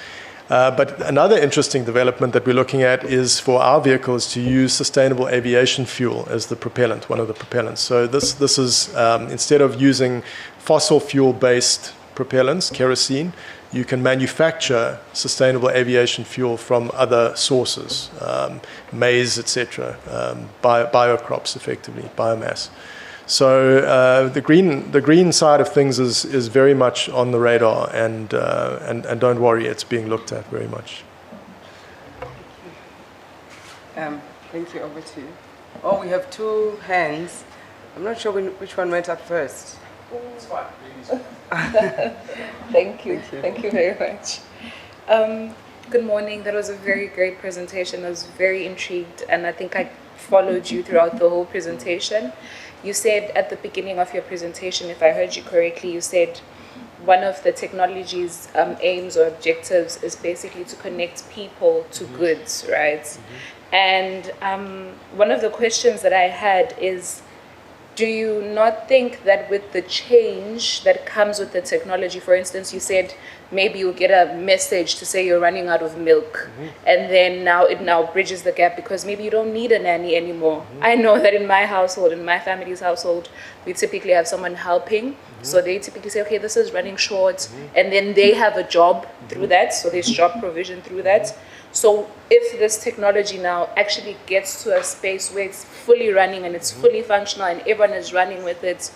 But another interesting development that we're looking at is for our vehicles to use sustainable aviation fuel as the propellant, one of the propellants. So this is, instead of using fossil fuel-based propellants, kerosene, you can manufacture sustainable aviation fuel from other sources, maize, etc., biocrops, effectively, biomass. So the green side of things is very much on the radar, and don't worry, it's being looked at very much. Thank you. Over to you. Oh, we have two hands. I'm not sure which one went up first. It's fine. Thank you. Thank you very much. Good morning. That was a very great presentation. I was very intrigued, and I think I followed you throughout the whole presentation. You said at the beginning of your presentation, if I heard you correctly, you said one of the technology's aims or objectives is basically to connect people to goods, right? And one of the questions that I had is, do you not think that with the change that comes with the technology, for instance, you said maybe you'll get a message to say you're running out of milk, and then it bridges the gap because maybe you don't need a nanny anymore. I know that in my household, in my family's household, we typically have someone helping. So they typically say, okay, this is running short, and then they have a job through that, so there's job provision through that. So if this technology now actually gets to a space where it's fully running and it's fully functional and everyone is running with it,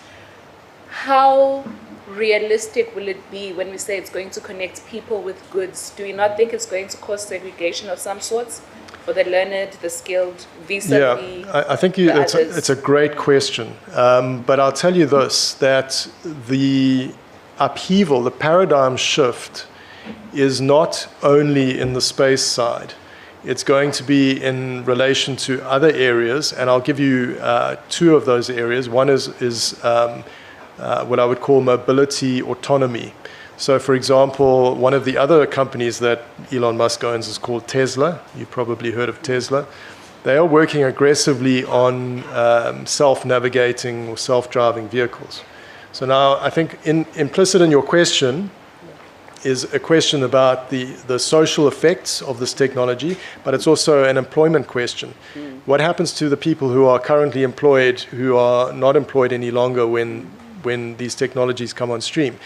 how realistic will it be when we say it's going to connect people with goods? Do you not think it's going to cause segregation of some sorts for the learned, the skilled, vis-a-vis? Yeah, I think it's a great question. But I'll tell you this, that the upheaval, the paradigm shift is not only in the space side. It's going to be in relation to other areas, and I'll give you two of those areas. One is what I would call mobility autonomy. So, for example, one of the other companies that Elon Musk owns is called Tesla. You've probably heard of Tesla. They are working aggressively on self-navigating or self-driving vehicles. So now I think implicit in your question is a question about the social effects of this technology, but it's also an employment question. What happens to the people who are currently employed, who are not employed any longer when these technologies come on stream?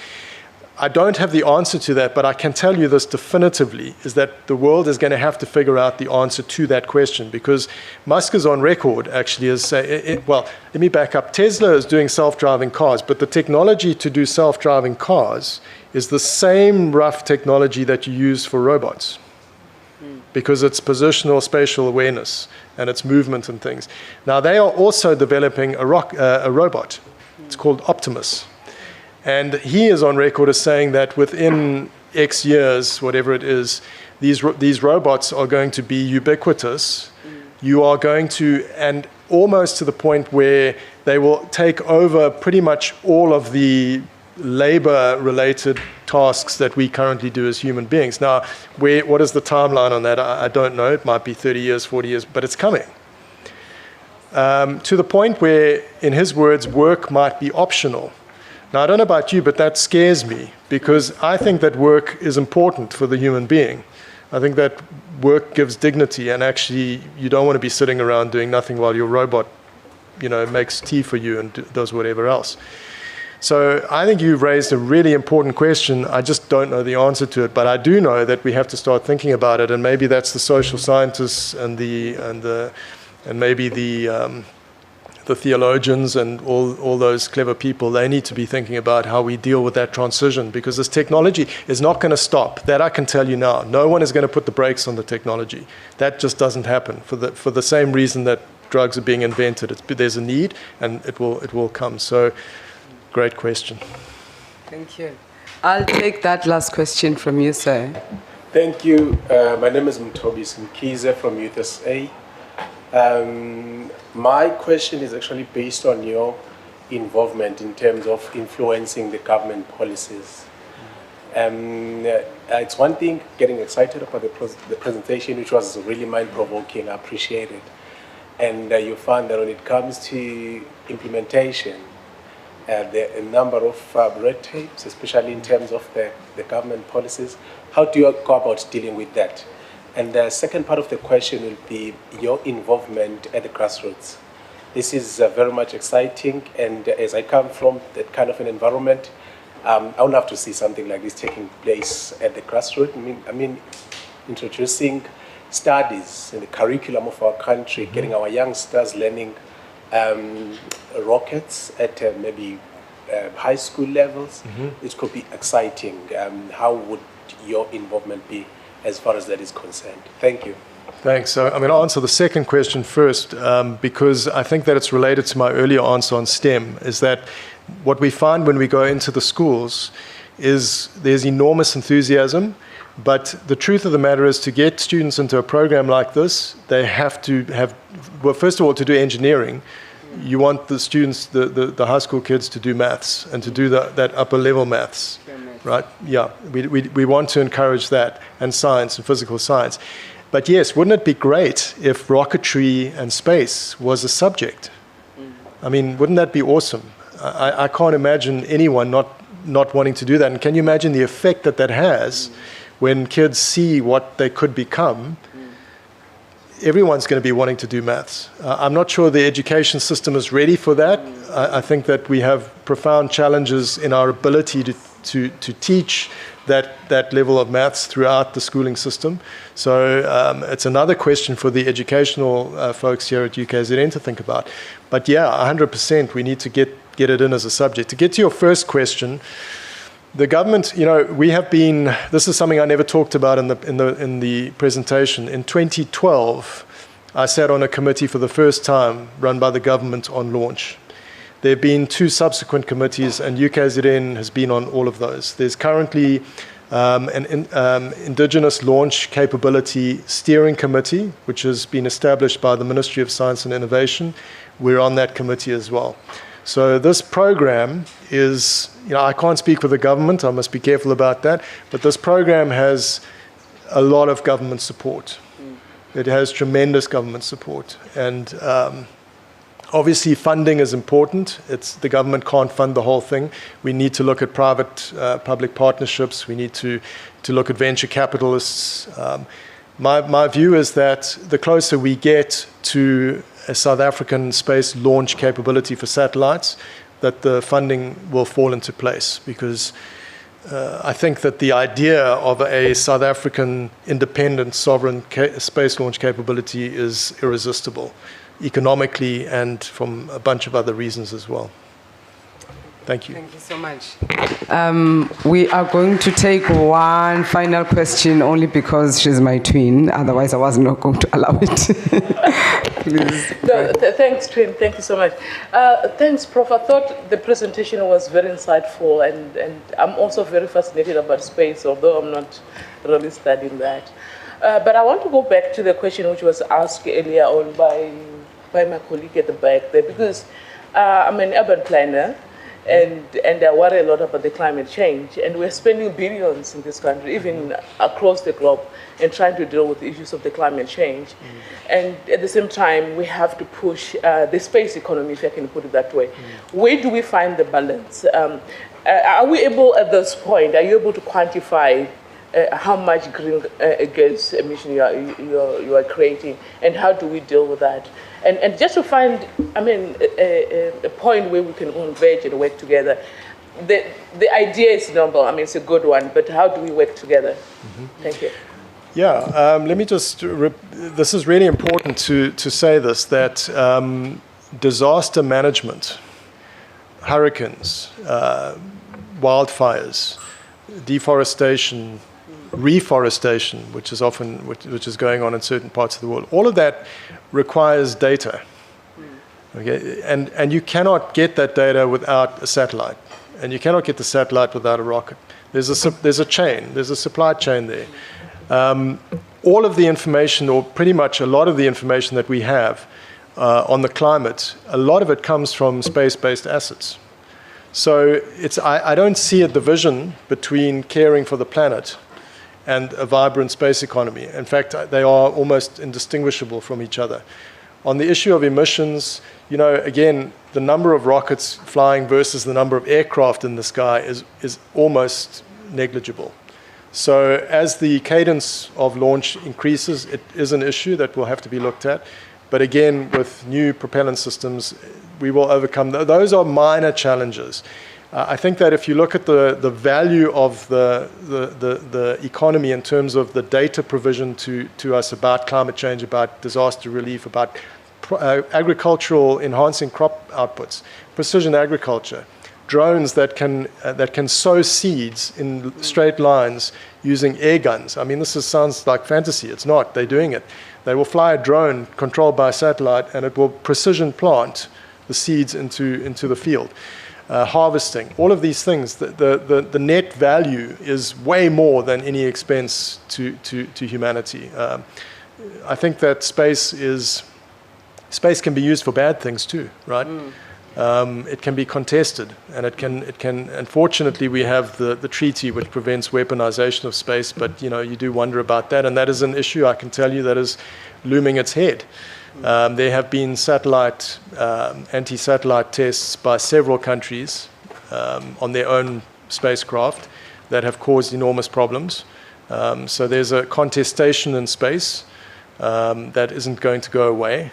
I don't have the answer to that, but I can tell you this definitively, is that the world is going to have to figure out the answer to that question, because Musk is on record actually as saying, well, let me back up. Tesla is doing self-driving cars, but the technology to do self-driving cars is the same rough technology that you use for robots, because it's positional spatial awareness and it's movement and things. Now, they are also developing a robot. It's called Optimus. And he is on record as saying that within X years, whatever it is, these robots are going to be ubiquitous. You are going to, and almost to the point where they will take over pretty much all of the labor-related tasks that we currently do as human beings. Now, what is the timeline on that? I don't know. It might be 30 years, 40 years, but it's coming. To the point where, in his words, work might be optional. Now, I don't know about you, but that scares me, because I think that work is important for the human being. I think that work gives dignity, and actually you don't want to be sitting around doing nothing while your robot, makes tea for you and does whatever else. So I think you've raised a really important question. I just don't know the answer to it, but I do know that we have to start thinking about it, and maybe that's the social scientists and maybe the theologians and all those clever people. They need to be thinking about how we deal with that transition, because this technology is not going to stop. That I can tell you now. No one is going to put the brakes on the technology. That just doesn't happen for the same reason that drugs are being invented. There's a need, and it will come. So, great question. Thank you. I'll take that last question from you, sir. Thank you. My name is Mtobi Mkize from Youth SA. My question is actually based on your involvement in terms of influencing the government policies. It's one thing getting excited about the presentation, which was really mind-provoking. I appreciate it. And you found that when it comes to implementation, there are a number of red tapes, especially in terms of the government policies. How do you go about dealing with that? And the second part of the question will be your involvement at the grassroots. This is very much exciting, and as I come from that kind of an environment, I would love to see something like this taking place at the grassroots. I mean, introducing studies in the curriculum of our country, getting our youngsters learning rockets at maybe high school levels. It could be exciting. How would your involvement be as far as that is concerned? Thank you. Thanks. So I'm going to answer the second question first, because I think that it's related to my earlier answer on STEM, is that what we find when we go into the schools is there's enormous enthusiasm, but the truth of the matter is, to get students into a program like this, they have to have, well, first of all, to do engineering, you want the students, the high school kids, to do maths and to do that upper level maths. Right? Yeah, we want to encourage that, and science and physical science. But yes, wouldn't it be great if rocketry and space was a subject? I mean, wouldn't that be awesome? I can't imagine anyone not wanting to do that. And can you imagine the effect that has when kids see what they could become? Everyone's going to be wanting to do maths. I'm not sure the education system is ready for that. I think that we have profound challenges in our ability to teach that level of maths throughout the schooling system. So it's another question for the educational folks here at UKZN to think about. But yeah, 100%, we need to get it in as a subject. To get to your first question, the government, we have been, this is something I never talked about in the presentation. In 2012, I sat on a committee for the first time run by the government on launch. There have been 2 subsequent committees, and UKZN has been on all of those. There's currently an Indigenous Launch Capability Steering Committee, which has been established by the Ministry of Science and Innovation. We're on that committee as well. So this program is, I can't speak for the government, I must be careful about that, but this program has a lot of government support. It has tremendous government support. And obviously, funding is important. The government can't fund the whole thing. We need to look at private-public partnerships. We need to look at venture capitalists. My view is that the closer we get to a South African space launch capability for satellites, that the funding will fall into place. Because I think that the idea of a South African independent sovereign space launch capability is irresistible, economically and from a bunch of other reasons as well. Thank you. Thank you so much. We are going to take one final question only because she's my twin. Otherwise, I was not going to allow it. Please. No, thanks, twin. Thank you so much. Thanks, Prof. I thought the presentation was very insightful, and I'm also very fascinated about space, although I'm not really studying that. But I want to go back to the question which was asked earlier on by my colleague at the back there, because I'm an urban planner, and I worry a lot about the climate change, and we're spending billions in this country, even across the globe, in trying to deal with the issues of the climate change. And at the same time, we have to push the space economy, if I can put it that way. Where do we find the balance? Are we able, at this point, are you able to quantify how much green gas emission you are creating, and how do we deal with that? And just to find, a point where we can converge and work together. The idea is noble, it's a good one, but how do we work together? Thank you. Yeah, let me just, this is really important to say this, that disaster management, hurricanes, wildfires, deforestation, reforestation, which is going on in certain parts of the world, all of that requires data. Okay, and you cannot get that data without a satellite, and you cannot get the satellite without a rocket. There's a chain, there's a supply chain there. All of the information, or pretty much a lot of the information that we have on the climate, a lot of it comes from space-based assets. So I don't see a division between caring for the planet and a vibrant space economy. In fact, they are almost indistinguishable from each other. On the issue of emissions, again, the number of rockets flying versus the number of aircraft in the sky is almost negligible. So as the cadence of launch increases, it is an issue that will have to be looked at. But again, with new propellant systems, we will overcome those are minor challenges. I think that if you look at the value of the economy in terms of the data provision to us about climate change, about disaster relief, about agricultural enhancing crop outputs, precision agriculture, drones that can sow seeds in straight lines using air guns. This sounds like fantasy. It's not. They're doing it. They will fly a drone controlled by satellite, and it will precision plant the seeds into the field. Harvesting, all of these things, the net value is way more than any expense to humanity. I think that space can be used for bad things too, right? It can be contested, and it can. Unfortunately, we have the treaty which prevents weaponization of space, but you do wonder about that, and that is an issue I can tell you that is looming its head. There have been anti-satellite tests by several countries on their own spacecraft that have caused enormous problems. So there's a contestation in space that isn't going to go away.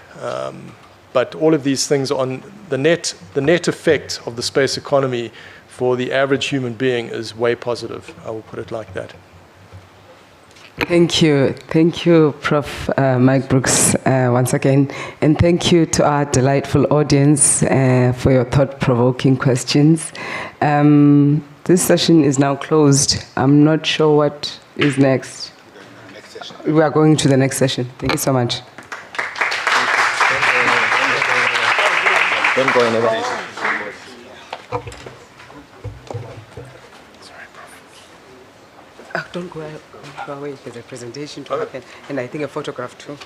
But all of these things on the net effect of the space economy for the average human being is way positive. I will put it like that. Thank you, Prof. Mike Brooks, once again, and thank you to our delightful audience for your thought-provoking questions. This session is now closed. I'm not sure what is next. We are going to the next session. Thank you so much. Don't go anywhere. Don't go away. There's a presentation to happen, and I think a photograph too.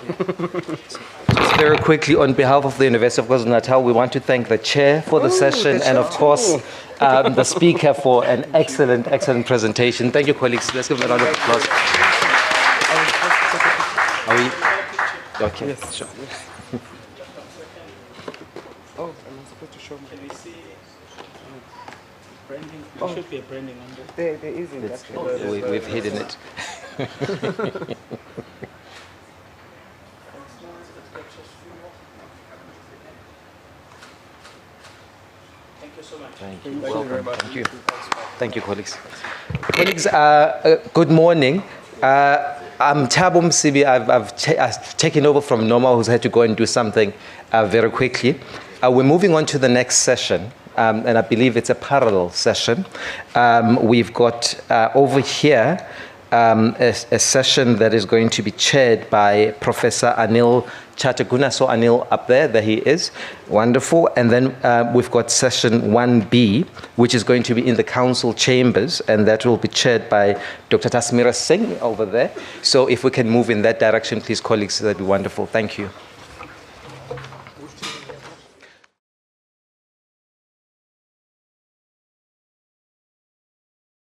Just very quickly, on behalf of the University of KwaZulu-Natal, we want to thank the chair for the session and, of course, the speaker for an excellent, excellent presentation. Thank you, colleagues. Let's give them a round of applause. Are we? Okay. Yes, sure. Oh, am I supposed to show my... Can we see branding? There should be a branding on there. There isn't. We've hidden it. Thank you so much. Thank you. Welcome. Thank you. Thank you, colleagues. Colleagues, good morning. I'm Thabo Msibi. I've taken over from Norma, who's had to go and do something very quickly. We're moving on to the next session, and I believe it's a parallel session. We've got over here a session that is going to be chaired by Professor Anil Chataguna. So Anil up there he is. Wonderful. And then we've got session 1B, which is going to be in the council chambers, and that will be chaired by Dr. Tasmira Singh over there. So if we can move in that direction, please, colleagues, that'd be wonderful. Thank you.